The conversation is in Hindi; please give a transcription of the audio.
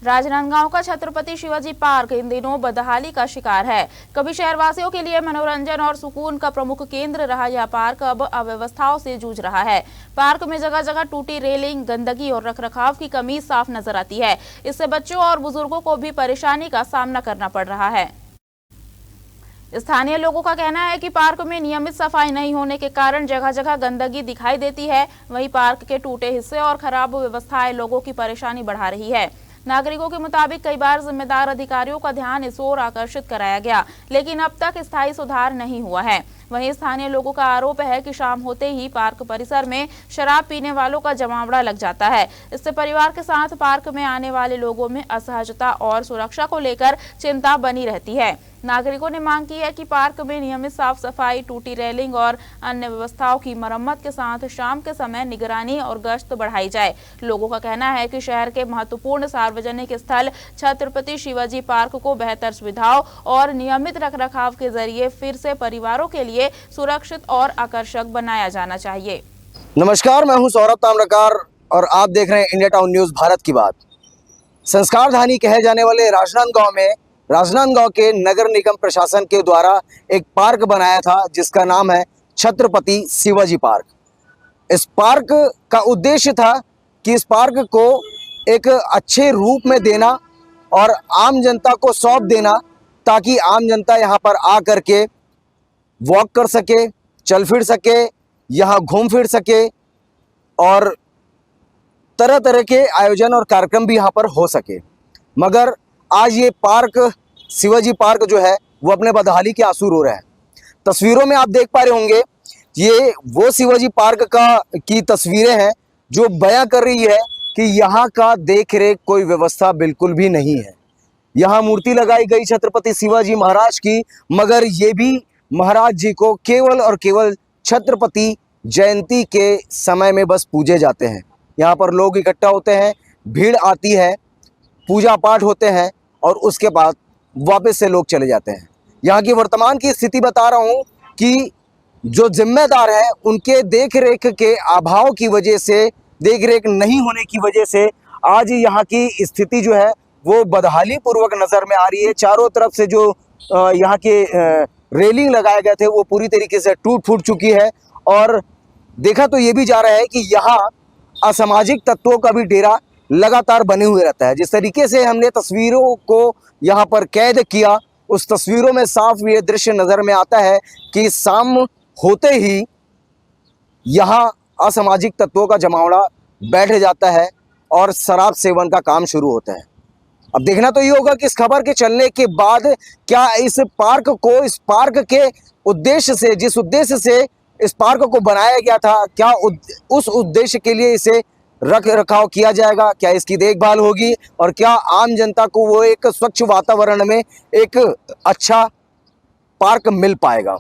राजनांदगांव का छत्रपति शिवाजी पार्क इन दिनों बदहाली का शिकार है। कभी शहरवासियों के लिए मनोरंजन और सुकून का प्रमुख केंद्र रहा यह पार्क अब अव्यवस्थाओं से जूझ रहा है। पार्क में जगह जगह टूटी रेलिंग, गंदगी और रखरखाव की कमी साफ नजर आती है। इससे बच्चों और बुजुर्गों को भी परेशानी का सामना करना पड़ रहा है। स्थानीय लोगों का कहना है कि पार्क में नियमित सफाई नहीं होने के कारण जगह जगह गंदगी दिखाई देती है। वहीं पार्क के टूटे हिस्से और खराब व्यवस्थाएं लोगों की परेशानी बढ़ा रही है। नागरिकों के मुताबिक कई बार जिम्मेदार अधिकारियों का ध्यान इस ओर आकर्षित कराया गया, लेकिन अब तक स्थायी सुधार नहीं हुआ है। वहीं स्थानीय लोगों का आरोप है कि शाम होते ही पार्क परिसर में शराब पीने वालों का जमावड़ा लग जाता है। इससे परिवार के साथ पार्क में आने वाले लोगों में असहजता और सुरक्षा को लेकर चिंता बनी रहती है। नागरिकों ने मांग की है कि पार्क में नियमित साफ सफाई, टूटी रेलिंग और अन्य व्यवस्थाओं की मरम्मत के साथ शाम के समय निगरानी और गश्त बढ़ाई जाए। लोगों का कहना है कि शहर के महत्वपूर्ण सार्वजनिक स्थल छत्रपति शिवाजी पार्क को बेहतर सुविधाओं और नियमित रखरखाव के जरिए फिर से परिवारों के लिए सुरक्षित और आकर्षक बनाया जाना चाहिए। नमस्कार, मैं हूं सौरभ ताम्रकार और आप देख रहे हैं इंडिया टाउन न्यूज भारत की बात। संस्कार धानी कहे जाने वाले राजनांदगांव के नगर निगम प्रशासन के द्वारा एक पार्क बनाया था जिसका नाम है छत्रपति शिवाजी पार्क। इस पार्क का उद्देश्य था कि इस पार्क को एक अच्छे रूप में देना और आम जनता को सौंप देना, ताकि आम जनता यहाँ पर आ करके वॉक कर सके, चल फिर सके, यहाँ घूम फिर सके और तरह तरह के आयोजन और कार्यक्रम भी यहाँ पर हो सके। मगर आज ये पार्क शिवाजी पार्क जो है वो अपने बदहाली के आंसू रो रहा है। तस्वीरों में आप देख पा रहे होंगे, ये वो शिवाजी पार्क की तस्वीरें हैं जो बयां कर रही है कि यहाँ का देख रेख कोई व्यवस्था बिल्कुल भी नहीं है। यहाँ मूर्ति लगाई गई छत्रपति शिवाजी महाराज की, मगर ये भी महाराज जी को केवल और केवल छत्रपति जयंती के समय में बस पूजे जाते हैं। यहाँ पर लोग इकट्ठा होते हैं, भीड़ आती है, पूजा पाठ होते हैं और उसके बाद वापस से लोग चले जाते हैं। यहाँ की वर्तमान की स्थिति बता रहा हूँ कि जो जिम्मेदार है उनके देख रेख के अभाव की वजह से, देख रेख नहीं होने की वजह से आज यहाँ की स्थिति जो है वो बदहाली पूर्वक नज़र में आ रही है। चारों तरफ से जो यहाँ के रेलिंग लगाए गए थे वो पूरी तरीके से टूट फूट चुकी है और देखा तो ये भी जा रहा है कि यहाँ असामाजिक तत्वों का भी डेरा लगातार बने हुए रहता है। जिस तरीके से हमने तस्वीरों को यहाँ पर कैद किया, उस तस्वीरों में साफ ये दृश्य नज़र में आता है कि शाम होते ही यहाँ असामाजिक तत्वों का जमावड़ा बैठ जाता है और शराब सेवन का काम शुरू होता है। अब देखना तो ये होगा कि इस खबर के चलने के बाद क्या इस पार्क के उद्देश्य से, जिस उद्देश्य से इस पार्क को बनाया गया था, क्या उस उद्देश्य के लिए इसे रख रखाव किया जाएगा, क्या इसकी देखभाल होगी और क्या आम जनता को वो एक स्वच्छ वातावरण में एक अच्छा पार्क मिल पाएगा।